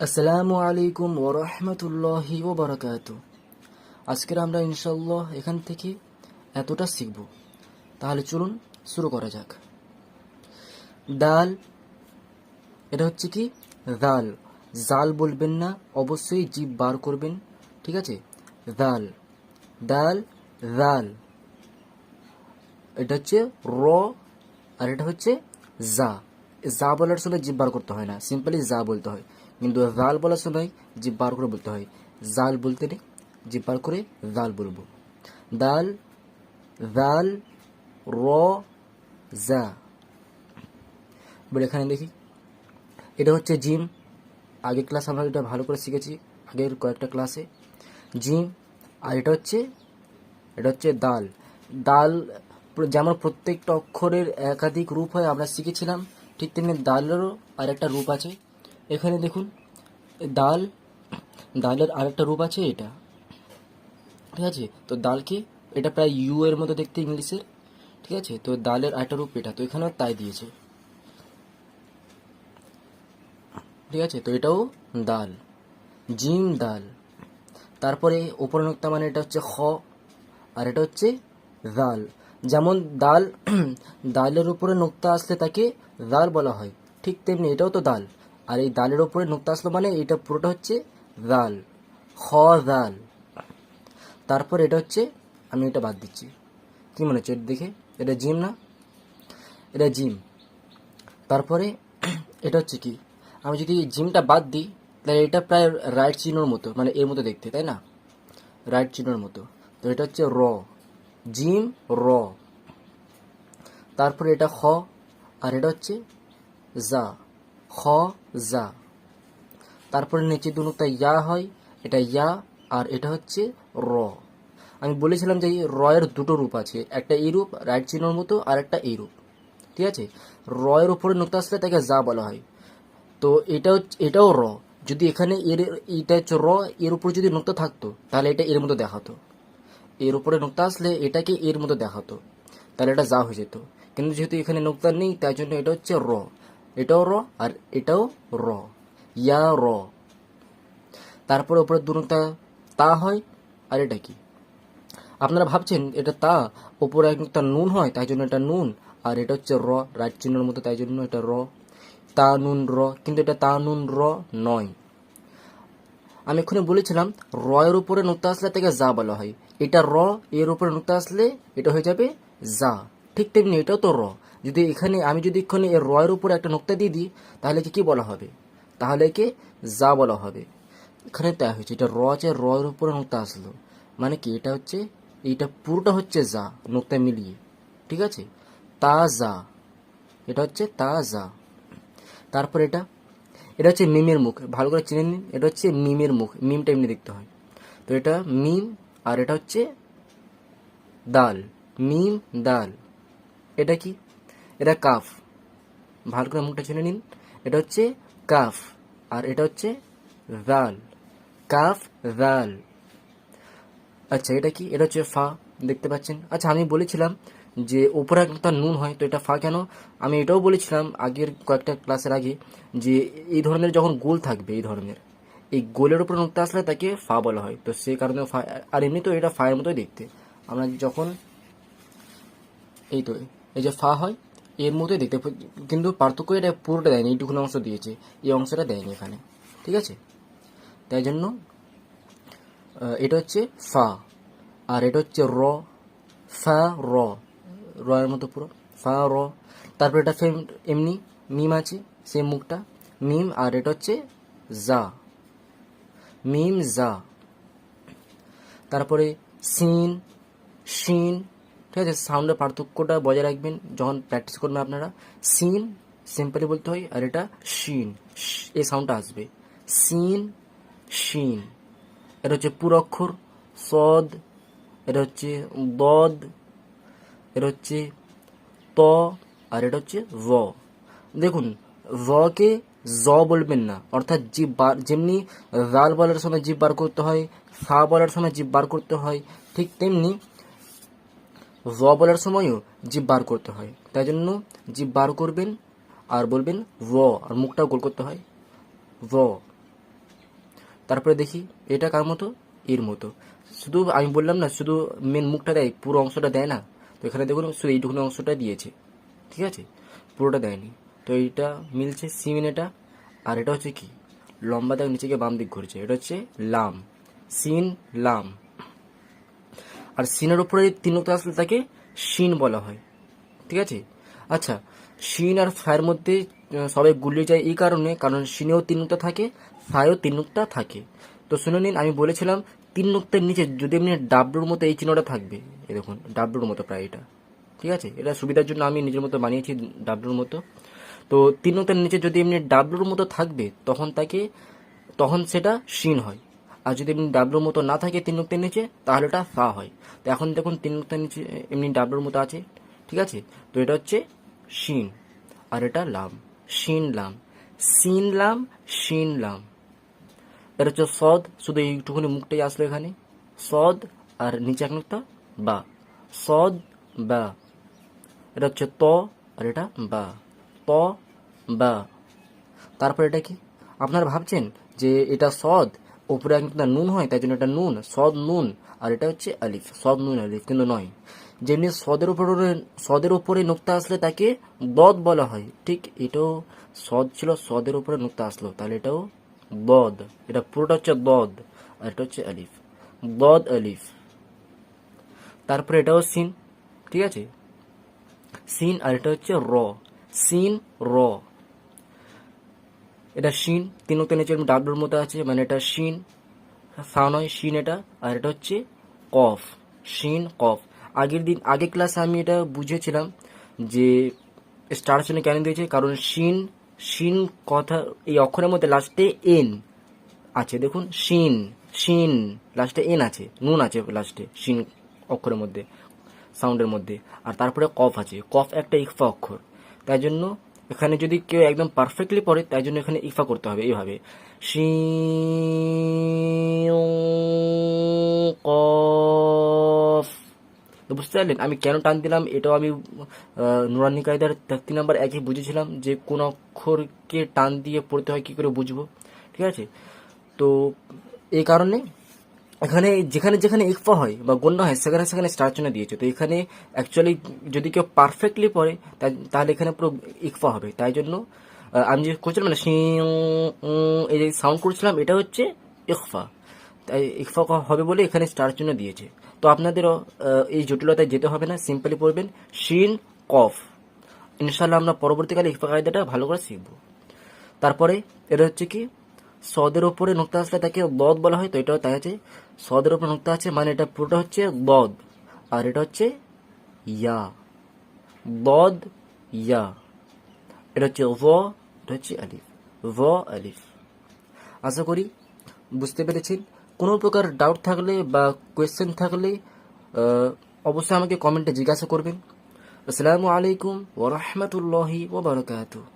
আসসালামু আলাইকুম ওরহমতুল্লাহি ওবরাকাতু। আজকের আমরা ইনশাল্লাহ এখান থেকে এতটা শিখব। তাহলে চলুন শুরু করা যাক। দাল, এটা হচ্ছে কি দাল। জাল বলবেন না, অবশ্যই জিভ বার করবেন, ঠিক আছে? দাল, দাল, দাল। এটা হচ্ছে র, আর এটা হচ্ছে জা। জা বলার সময় জিভ বার করতে হয় না, সিম্পলি জা বলতে হয়। কিন্তু জাল বলার সময় জিভ বার করে বলতে হয়। জাল বলতে নেই, জিভ বার করে জাল বলবো। দাল, জাল, র, জা। এবার এখানে দেখি, এটা হচ্ছে জিম। আগের ক্লাস আমরা এটা ভালো করে শিখেছি, আগের কয়েকটা ক্লাসে। জিম। আর এটা হচ্ছে দাল। দাল যেমন প্রত্যেকটা অক্ষরের একাধিক রূপ হয় আমরা শিখেছিলাম, ঠিক তেমনি দালেরও আরেকটা রূপ আছে। এখানে দেখুন, দাল, দালের আরেকটা রূপ আছে এটা, ঠিক আছে? তো দালকে, এটা প্রায় ইউ এর মতো দেখতে ইংলিশের, ঠিক আছে? তো দালের আরেকটা রূপ এটা, তো এখানেও তাই দিয়েছে, ঠিক আছে? তো এটাও দাল, জিম দাল। তারপরে ওপরে নোক্তা মানে এটা হচ্ছে খ, আর এটা হচ্ছে দাল। যেমন দাল, দালের উপরে নোক্তা আসলে তাকে দাল বলা হয়, ঠিক তেমনি এটাও তো দাল। আর এই দালের উপরে নোক্তা আসলো মানে এটা পুরোটা হচ্ছে দাল, খ দাল। তারপর এটা হচ্ছে, আমি এটা বাদ দিচ্ছি, কি মনে হচ্ছে এটা দেখে? এটা জিম না? এটা জিম। তারপরে এটা হচ্ছে কি, আমি যদি জিমটা বাদ দিই তাহলে এটা প্রায় রাইট চিহ্নর মতো, মানে এর মতো দেখতে, তাই না? রাইট চিহ্নর মতো। তো এটা হচ্ছে র, জিম র। তারপরে এটা খ, আর এটা হচ্ছে জা, খ জা। তারপরে নিচে দুটা ইয়া হয়, এটা ইয়া, আর এটা হচ্ছে র। আমি বলেছিলাম যে এই র এর দুটো রূপ আছে, একটা এই রূপ রাইট চিহ্নর মতো, আর একটা এই রূপ, ঠিক আছে? র এর উপরে নোক্তা আসলে তাকে জা বলা হয়। তো এটাও র। যদি এখানে এর, এটা হচ্ছে র, এর উপর যদি নোক্তা থাকতো তাহলে এটা এর মতো দেখাতো। এর উপরে নোক্তা আসলে এটাকে এর মতো দেখাতো, তাহলে এটা যা হয়ে যেত। কিন্তু যেহেতু এখানে নোক্তা নেই, তাই জন্য এটা হচ্ছে র। এটাও র, আর এটাও র, ইয়া র। তারপরে উপরে দু নোক্তা তা হয়। আর এটা কি, আপনারা ভাবছেন এটা তা, উপরে এক নোক্তা নুন হয় তাই জন্য এটা নুন, আর এটা হচ্ছে র, রাইট চিহ্নের মতো, তাই জন্য এটা র। তা নুন র, কিন্তু এটা তা নুন র নয়। আমি এক্ষুনি বলেছিলাম র এর উপরে নোক্তা আসলে তাকে যা বলা হয়। এটা র, এর উপরে নোক্তা আসলে এটা হয়ে যাবে যা। ঠিক তেমনি এটাও তো র। যদি এখানে আমি যদি এক্ষুনি এর র এর উপরে একটা নোক্তা দিয়ে দিই তাহলে কি বলা হবে? তাহলে কি যা বলা হবে। এখানে তাই হয়েছে, এটা র আছে, র এর উপরে নোক্তা আসলো মানে কি, এটা হচ্ছে, এইটা পুরোটা হচ্ছে যা, নোক্তা মিলিয়ে, ঠিক আছে? তা যা, এটা হচ্ছে তা যা। তারপর এটা, এটা হচ্ছে মিমের মুখ, ভালো করে চিনে নিন। এটা হচ্ছে মিমের মুখ, মিমটা এমনি দেখতে হয়। তো এটা মিম, আর এটা হচ্ছে দাল, মিম দাল। এটা কি? এটা কাফ, ভালো করে মুখটা চিনে নিন। এটা হচ্ছে কাফ, আর এটা হচ্ছে দাল, কাফ দাল। আচ্ছা এটা কি? এটা হচ্ছে ফা, দেখতে পাচ্ছেন? আচ্ছা আমি বলেছিলাম যে উপরে একটা নুন হয়, তো এটা ফা কেন? আমি এটাও বলেছিলাম আগের কয়েকটা ক্লাসের আগে, যে এই ধরনের যখন গোল থাকবে, এই ধরনের এই গোলের উপর নোক্তা আসলে তাকে ফা বলা হয়, তো সেই কারণে ফা। আর এমনি তো এটা ফায়ের মতোই দেখতে। আমরা যখন এই তো, এই যে ফা হয় এর মতোই দেখতে, কিন্তু পার্থক্য এটা পুরোটা দেয়নি, এইটুকুন অংশ দিয়েছে, এই অংশটা দেয়নি এখানে, ঠিক আছে? তাই জন্য এটা হচ্ছে ফা, আর এটা হচ্ছে র, ফা র, র এর মতো পুরো, ফা র। তারপর এটা সেম এমনি মিম আছে, সেম মুখটা মিম, আর এটা হচ্ছে জা, মিম জা। তারপরে সিন, শিন, ঠিক আছে? সাউন্ডের পার্থক্যটা বজায় রাখবেন যখন প্র্যাকটিস করবেন আপনারা। সিন সিম্পলি বলতে হয়, আর এটা শিন, এই সাউন্ডটা আসবে, সিন শিন। এটা হচ্ছে পুরো অক্ষর সদ, এটা হচ্ছে দদ, এটা হচ্ছে ত, আর এটা হচ্ছে জ। দেখুন, কে জ বলবেন না, অর্থাৎ জিভ বার, যেমনি জাল বলার সময় জিভ বার করতে হয়, ফা বলার সময় জিভ বার করতে হয়, ঠিক তেমনি জ বলার সময়ও জিভ বার করতে হয়। তাই জন্য জিভ বার করবেন আর বলবেন জ, আর মুখটাও গোল করতে হয় জ। তারপরে দেখি এটা কার মতো, এর মতো। শুধু আমি বললাম না শুধু মেন মুখটা দেয়, পুরো অংশটা দেয় না। তো এখানে দেখুন শুধু এইটুকুনি অংশটা দিয়েছে, ঠিক আছে, পুরোটা দেয়নি। তো এইটা মিলছে সিন এটা। আর এটা হচ্ছে কি, লম্বা দাগ নিচে গিয়ে বাম দিক ঘুরছে, এটা হচ্ছে লাম, সিন লাম। আর সিনের উপরে তিন নোক্তা আসলে তাকে শিন বলা হয়, ঠিক আছে। আচ্ছা, শিন আর ফায়ের মধ্যে সবাই গুলিয়ে যায় এই কারণে, কারণ শিনেও তিন নোক্তা থাকে, ফায়েও তিন নোক্তা থাকে। তো শুনে নিন, আমি বলেছিলাম তিন নোক্তার নিচে যদি এমনি ডাব্লুর মতো এই চিহ্নটা থাকবে, এই দেখুন ডাব্লুর মতো প্রায় এটা, ঠিক আছে। এটা সুবিধার জন্য আমি নিজের মতো বানিয়েছি ডাব্লুর মতো। তো তিন নোক্তার নিচে যদি এমনি ডাব্লুর মতো থাকবে তখন সেটা শিন হয়। আর যদি এমনি ডাব্লুর মতো না থাকে তিন নোক্তার নিচে, তাহলে এটা ফা হয়। তো এখন দেখুন তিন নোক্তার নিচে এমনি ডাব্লুর মতো আছে, ঠিক আছে। তো এটা হচ্ছে শিন, আর এটা লাম, শিন লাম, সিন লাম, শিন লাম। এটা হচ্ছে সদ, শুধু এইটুকুনি মুখটাই আসলো এখানে, সদ আর নিচে এক নোক্তা বা, সদ বা। এটা হচ্ছে ত, আর এটা বা, ত বা। তারপর এটা কি, আপনারা ভাবছেন যে এটা সদ, উপরে একটা নুন হয় তাই জন্য এটা নুন, সদ নুন, আর এটা হচ্ছে আলিফ, সদ নুন আলিফ, কিন্তু নয়। যেমনি সদের উপরে নুক্তা আসলে তাকে বদ বলা হয়, ঠিক এটাও সদ ছিল, সদের উপরে নুক্তা আসলো, তাহলে এটাও বদ। এটা পুরোটা হচ্ছে বদ, আর এটা হচ্ছে আলিফ, বদ আলিফ। তারপরে এটাও সিন, ঠিক আছে, সিন, আর এটা হচ্ছে র, সিন র। এটা শিন, তিন নোক্তা নিচে ডাব্লুর মতো আছে, মানে এটা শিন, ফা নয় শিন এটা। আর এটা হচ্ছে কফ, শিন কফ। আগের ক্লাসে আমি এটা বুঝিয়েছিলাম যে স্টার চিহ্ন কেন দিয়েছে, কারণ শিন, শিন কথা এই অক্ষরের মধ্যে লাস্টে এন আছে, দেখুন শিন, শিন লাস্টে এন আছে, নুন আছে লাস্টে শিন অক্ষরের মধ্যে, সাউন্ডের মধ্যে। আর তারপরে কফ আছে, কফ একটা ইকফা অক্ষর, তাই জন্য এখানে যদি কেউ একদম পারফেক্টলি পড়ে, তাই জন্য এখানে ইকফা করতে হবে এইভাবে, শিন কফ। তো বুঝতে পারলেন আমি কেন টান দিলাম, এটাও আমি নুরানি কায়দার 3 নাম্বার একই বুঝেছিলাম যে কোন অক্ষরকে টান দিয়ে পড়তে হয় কি করে বুঝবো, ঠিক আছে। তো এই কারণে এখানে যেখানে যেখানে ইকফা হয় বা গণ্য হয় সেখানে সেখানে স্টার চিহ্ন দিয়েছে। তো এখানে অ্যাকচুয়ালি যদি কেউ পারফেক্টলি পড়ে তাহলে এখানে পুরো ইকফা হবে, তাই জন্য আমি যে করছিলাম মানে এই যে সাউন্ড করছিলাম এটা হচ্ছে ইকফা, তাই ইকফা হবে বলে এখানে স্টার চিহ্ন দিয়েছে। তো আপনাদেরও এই জটিলতায় যেতে হবে না, সিম্পলি পড়বেন শিন কফ। ইনশাল্লাহ আমরা পরবর্তীকালে ইকফা কায়দাটা ভালো করে শিখব। তারপরে এটা হচ্ছে কি, সদের ওপরে নোক্তা আসলে তাকে বদ বলা হয়, তো এটাও তাই আছে, সদের ওপরে নোক্তা আছে মানে এটা পুরোটা হচ্ছে বদ, আর এটা হচ্ছে ইয়া, বদ ইয়া। এটা হচ্ছে ভ, এটা হচ্ছে আলিফ, ভ আলিফ। আশা করি বুঝতে পেরেছেন। কোনো প্রকার ডাউট থাকলে বা কোয়েশ্চেন থাকলে অবশ্যই আমাকে কমেন্টে জিজ্ঞাসা করবেন। আসসালামু আলাইকুম ওয়া রাহমাতুল্লাহি ওয়া বারাকাতুহু।